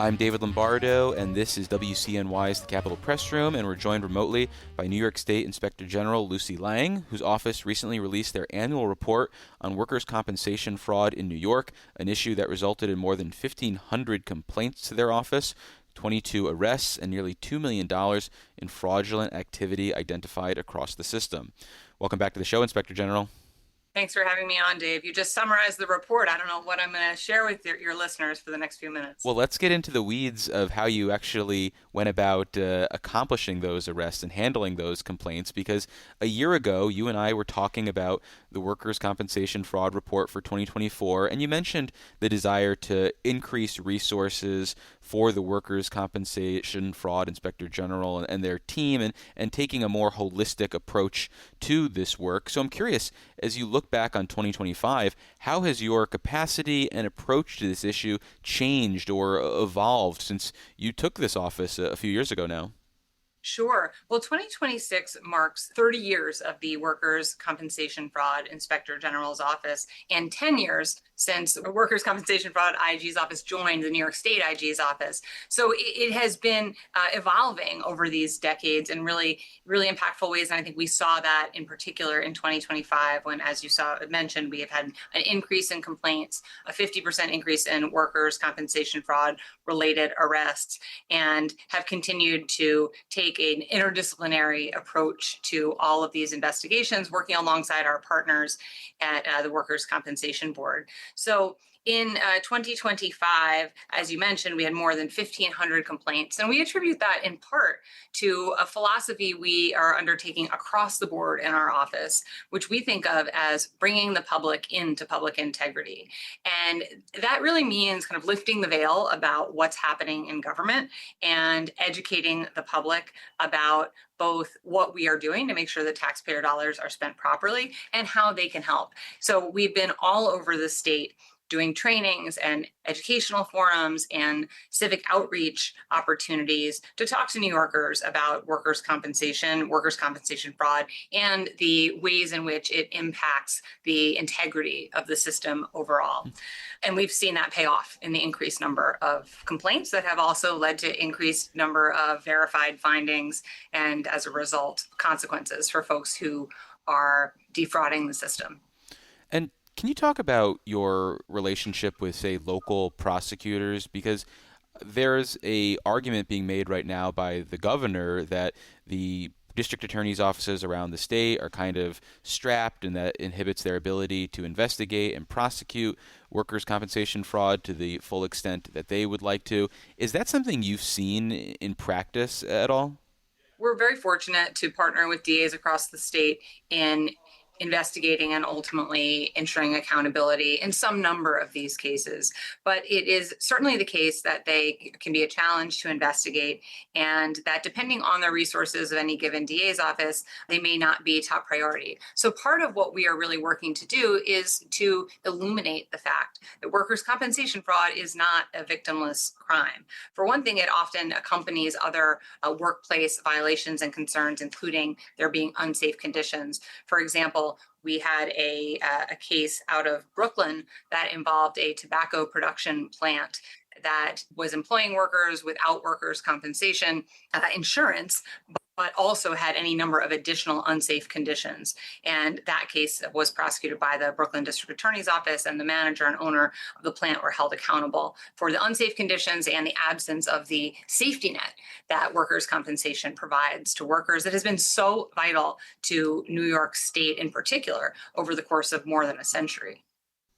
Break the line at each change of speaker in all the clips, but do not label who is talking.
I'm David Lombardo, and this is WCNY's The Capitol Press Room, and we're joined remotely by New York State Inspector General Lucy Lang, whose office recently released their annual report on workers' compensation fraud in New York, an issue that resulted in more than 1,500 complaints to their office, 22 arrests, and nearly $2 million in fraudulent activity identified across the system. Welcome back to the show, Inspector General.
Thanks for having me on, Dave. You just summarized the report. I don't know what I'm going to share with your listeners for the next few minutes.
Well, let's get into the weeds of how you actually went about accomplishing those arrests and handling those complaints, because a year ago, you and I were talking about the Workers' Compensation Fraud Report for 2024, and you mentioned the desire to increase resources for the Workers' Compensation Fraud Inspector General and their team, and taking a more holistic approach to this work. So I'm curious, as you look back on 2025, how has your capacity and approach to this issue changed or evolved since you took this office a few years ago now?
Sure. Well, 2026 marks 30 years of the Workers' Compensation Fraud Inspector General's office and 10 years since the Workers' Compensation Fraud IG's office joined the New York State IG's office. So it has been evolving over these decades in really, really impactful ways. And I think we saw that in particular in 2025 when, as you mentioned, we have had an increase in complaints, a 50% increase in workers' compensation fraud related arrests, and have continued to take an interdisciplinary approach to all of these investigations, working alongside our partners at the Workers' Compensation Board. So in 2025, as you mentioned, we had more than 1,500 complaints, and we attribute that in part to a philosophy we are undertaking across the board in our office, which we think of as bringing the public into public integrity. And that really means kind of lifting the veil about what's happening in government and educating the public about both what we are doing to make sure that taxpayer dollars are spent properly and how they can help. So we've been all over the state doing trainings and educational forums and civic outreach opportunities to talk to New Yorkers about workers' compensation fraud, and the ways in which it impacts the integrity of the system overall. And we've seen that pay off in the increased number of complaints that have also led to increased number of verified findings, and as a result, consequences for folks who are defrauding the system.
And can you talk about your relationship with, say, local prosecutors? Because there's a argument being made right now by the governor that the district attorney's offices around the state are kind of strapped, and that inhibits their ability to investigate and prosecute workers' compensation fraud to the full extent that they would like to. Is that something you've seen in practice at all?
We're very fortunate to partner with DAs across the state in investigating and ultimately ensuring accountability in some number of these cases. But it is certainly the case that they can be a challenge to investigate, and that depending on the resources of any given DA's office, they may not be top priority. So part of what we are really working to do is to illuminate the fact that workers' compensation fraud is not a victimless crime. For one thing, it often accompanies other workplace violations and concerns, including there being unsafe conditions. For example, we had a case out of Brooklyn that involved a tobacco production plant that was employing workers without workers' compensation insurance, but also had any number of additional unsafe conditions. And that case was prosecuted by the Brooklyn District Attorney's Office, and the manager and owner of the plant were held accountable for the unsafe conditions and the absence of the safety net that workers' compensation provides to workers that has been so vital to New York State in particular over the course of more than a century.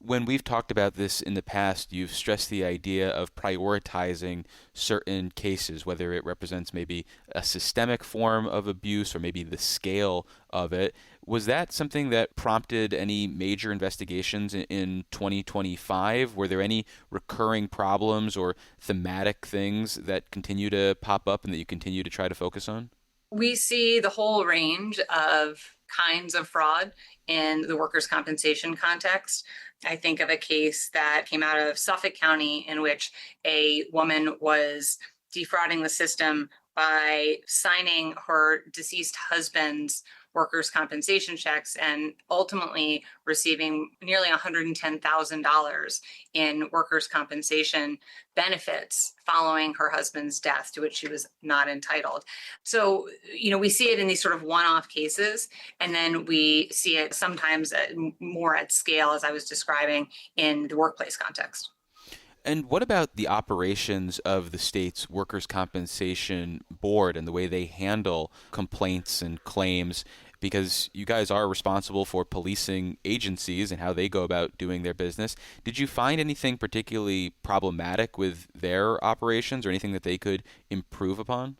When we've talked about this in the past, you've stressed the idea of prioritizing certain cases, whether it represents maybe a systemic form of abuse or maybe the scale of it. Was that something that prompted any major investigations in 2025? Were there any recurring problems or thematic things that continue to pop up and that you continue to try to focus on?
We see the whole range of kinds of fraud in the workers' compensation context. I think of a case that came out of Suffolk County in which a woman was defrauding the system by signing her deceased husband's workers' compensation checks and ultimately receiving nearly $110,000 in workers' compensation benefits following her husband's death, to which she was not entitled. So, we see it in these sort of one-off cases, and then we see it sometimes more at scale, as I was describing, in the workplace context.
And what about the operations of the state's workers' compensation board and the way they handle complaints and claims? Because you guys are responsible for policing agencies and how they go about doing their business. Did you find anything particularly problematic with their operations or anything that they could improve upon?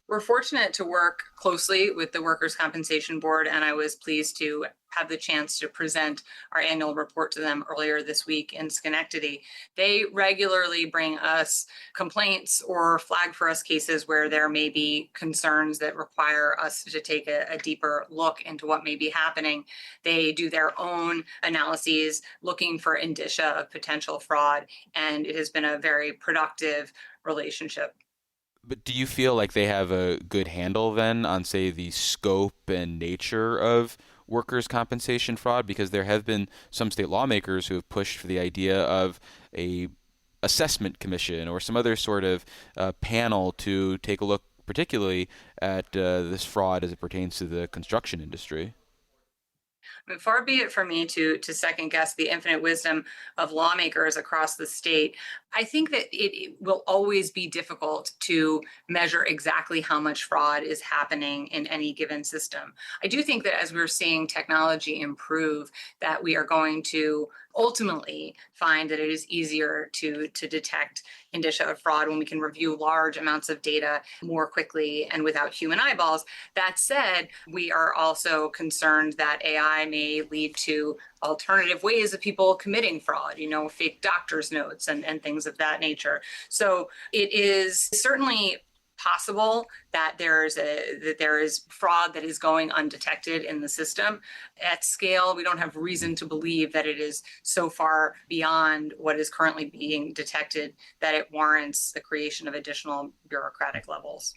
We're fortunate to work closely with the Workers' Compensation Board, and I was pleased to have the chance to present our annual report to them earlier this week in Schenectady. They regularly bring us complaints or flag for us cases where there may be concerns that require us to take a deeper look into what may be happening. They do their own analyses looking for indicia of potential fraud, and it has been a very productive relationship.
But do you feel like they have a good handle then on, say, the scope and nature of workers' compensation fraud? Because there have been some state lawmakers who have pushed for the idea of a assessment commission or some other sort of panel to take a look particularly at this fraud as it pertains to the construction industry.
But far be it for me to second guess the infinite wisdom of lawmakers across the state. I think that it will always be difficult to measure exactly how much fraud is happening in any given system. I do think that as we're seeing technology improve, that we are going to ultimately find that it is easier to detect indicia of fraud when we can review large amounts of data more quickly and without human eyeballs. That said, we are also concerned that AI may lead to alternative ways of people committing fraud, fake doctor's notes and things of that nature. So it is certainly possible that there is fraud that is going undetected in the system. At scale, we don't have reason to believe that it is so far beyond what is currently being detected that it warrants the creation of additional bureaucratic levels.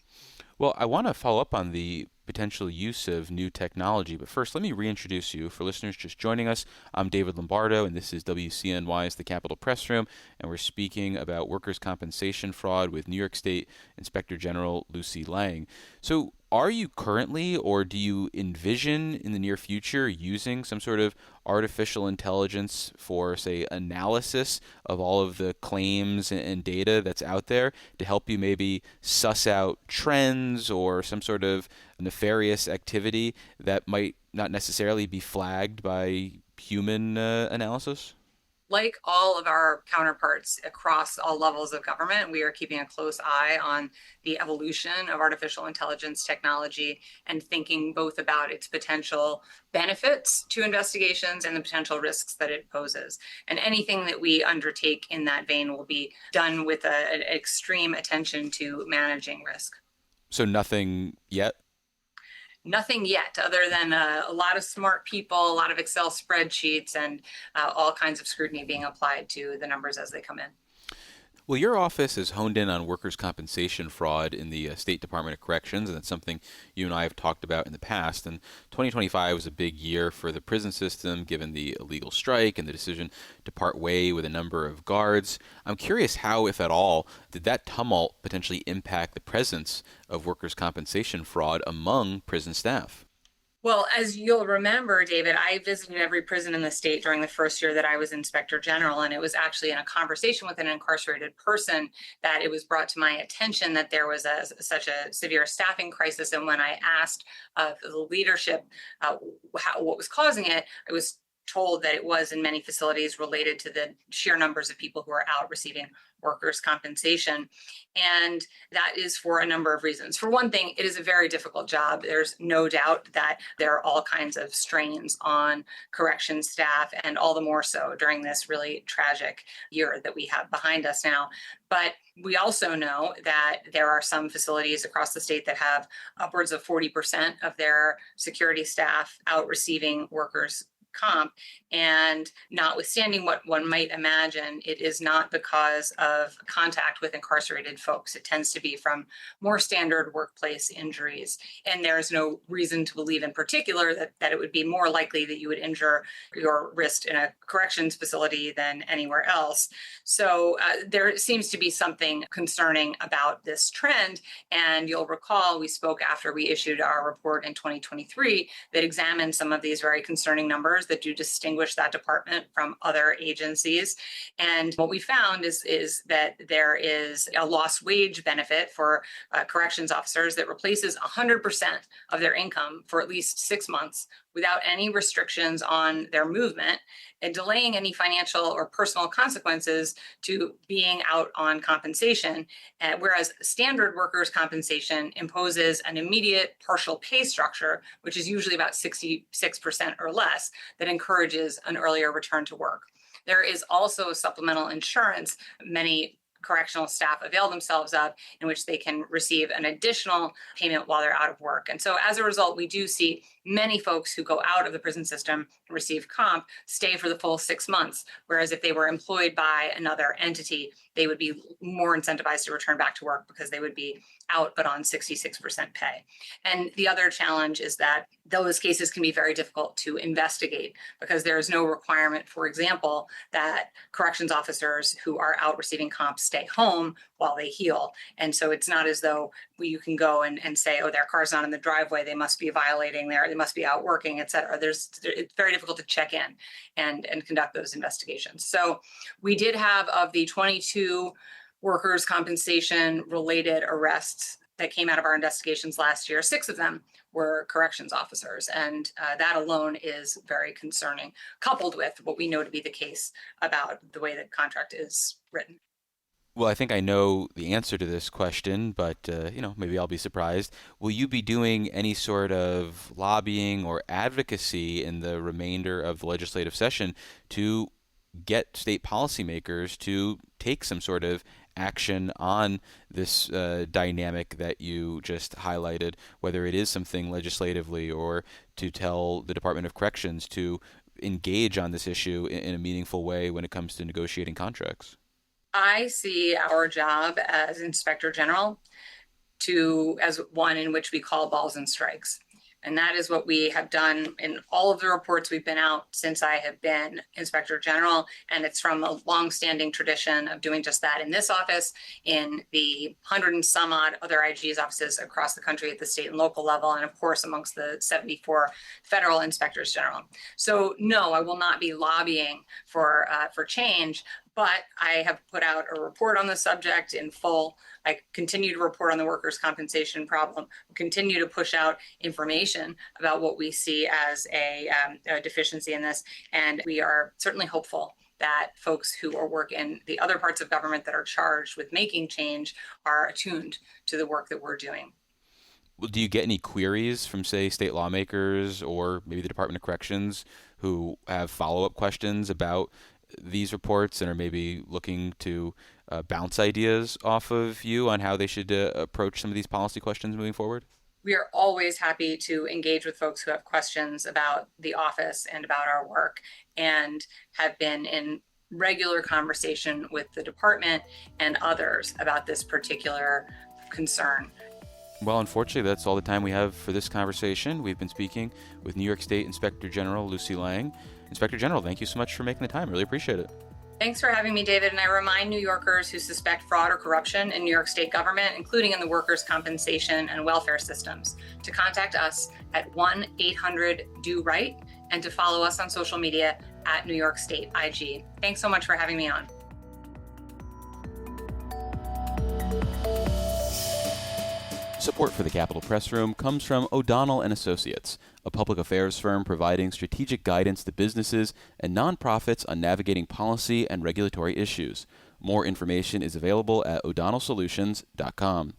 Well, I want to follow up on the potential use of new technology, but first, let me reintroduce you. For listeners just joining us, I'm David Lombardo, and this is WCNY's The Capitol Press Room, and we're speaking about workers' compensation fraud with New York State Inspector General Lucy Lang. So, are you currently, or do you envision in the near future, using some sort of artificial intelligence for, say, analysis of all of the claims and data that's out there to help you maybe suss out trends or some sort of nefarious activity that might not necessarily be flagged by human analysis?
Like all of our counterparts across all levels of government, we are keeping a close eye on the evolution of artificial intelligence technology and thinking both about its potential benefits to investigations and the potential risks that it poses. And anything that we undertake in that vein will be done with an extreme attention to managing risk.
So nothing yet?
Nothing yet, other than a lot of smart people, a lot of Excel spreadsheets, and all kinds of scrutiny being applied to the numbers as they come in.
Well, your office has honed in on workers' compensation fraud in the State Department of Corrections, and it's something you and I have talked about in the past. And 2025 was a big year for the prison system, given the illegal strike and the decision to part way with a number of guards. I'm curious how, if at all, did that tumult potentially impact the presence of workers' compensation fraud among prison staff?
Well, as you'll remember, David, I visited every prison in the state during the first year that I was Inspector General, and it was actually in a conversation with an incarcerated person that it was brought to my attention that there was such a severe staffing crisis. And when I asked the leadership what was causing it, I was told that it was in many facilities related to the sheer numbers of people who are out receiving workers' compensation. And that is for a number of reasons. For one thing, it is a very difficult job. There's no doubt that there are all kinds of strains on corrections staff, and all the more so during this really tragic year that we have behind us now. But we also know that there are some facilities across the state that have upwards of 40% of their security staff out receiving workers' comp. And notwithstanding what one might imagine, it is not because of contact with incarcerated folks. It tends to be from more standard workplace injuries. And there's no reason to believe in particular that it would be more likely that you would injure your wrist in a corrections facility than anywhere else. So there seems to be something concerning about this trend. And you'll recall we spoke after we issued our report in 2023 that examined some of these very concerning numbers that do distinguish that department from other agencies. And what we found is that there is a lost wage benefit for corrections officers that replaces 100% of their income for at least 6 months without any restrictions on their movement, and delaying any financial or personal consequences to being out on compensation. Whereas standard workers' compensation imposes an immediate partial pay structure, which is usually about 66% or less, that encourages an earlier return to work. There is also supplemental insurance many correctional staff avail themselves of, in which they can receive an additional payment while they're out of work. And so as a result, we do see many folks who go out of the prison system and receive comp stay for the full 6 months. Whereas if they were employed by another entity, they would be more incentivized to return back to work because they would be out but on 66% pay. And the other challenge is that those cases can be very difficult to investigate because there is no requirement, for example, that corrections officers who are out receiving comp stay home while they heal. And so it's not as though you can go and say, oh, their car's not in the driveway, they must be violating they must be out working, et cetera. It's very difficult to check in and conduct those investigations. So we did have, of the 22 workers' compensation related arrests that came out of our investigations last year, 6 of them were corrections officers. And that alone is very concerning, coupled with what we know to be the case about the way the contract is written.
Well, I think I know the answer to this question, but maybe I'll be surprised. Will you be doing any sort of lobbying or advocacy in the remainder of the legislative session to get state policymakers to take some sort of action on this dynamic that you just highlighted, whether it is something legislatively or to tell the Department of Corrections to engage on this issue in a meaningful way when it comes to negotiating contracts?
I see our job as Inspector General as one in which we call balls and strikes. And that is what we have done in all of the reports we've been out since I have been Inspector General. And it's from a longstanding tradition of doing just that in this office, in the 100 and some odd other IG's offices across the country at the state and local level, and of course amongst the 74 federal inspectors general. So no, I will not be lobbying for change, but I have put out a report on the subject in full. I continue to report on the workers' compensation problem, continue to push out information about what we see as a deficiency in this. And we are certainly hopeful that folks who work in the other parts of government that are charged with making change are attuned to the work that we're doing.
Well, do you get any queries from, say, state lawmakers or maybe the Department of Corrections who have follow-up questions about these reports and are maybe looking to bounce ideas off of you on how they should approach some of these policy questions moving forward?
We are always happy to engage with folks who have questions about the office and about our work, and have been in regular conversation with the department and others about this particular concern.
Well, unfortunately, that's all the time we have for this conversation. We've been speaking with New York State Inspector General Lucy Lang. Inspector General, thank you so much for making the time. Really appreciate it.
Thanks for having me, David. And I remind New Yorkers who suspect fraud or corruption in New York State government, including in the workers' compensation and welfare systems, to contact us at 1-800-DO-RIGHT and to follow us on social media at New York State IG. Thanks so much for having me on.
Support for the Capitol Press Room comes from O'Donnell and Associates, a public affairs firm providing strategic guidance to businesses and nonprofits on navigating policy and regulatory issues. More information is available at o'donnellsolutions.com.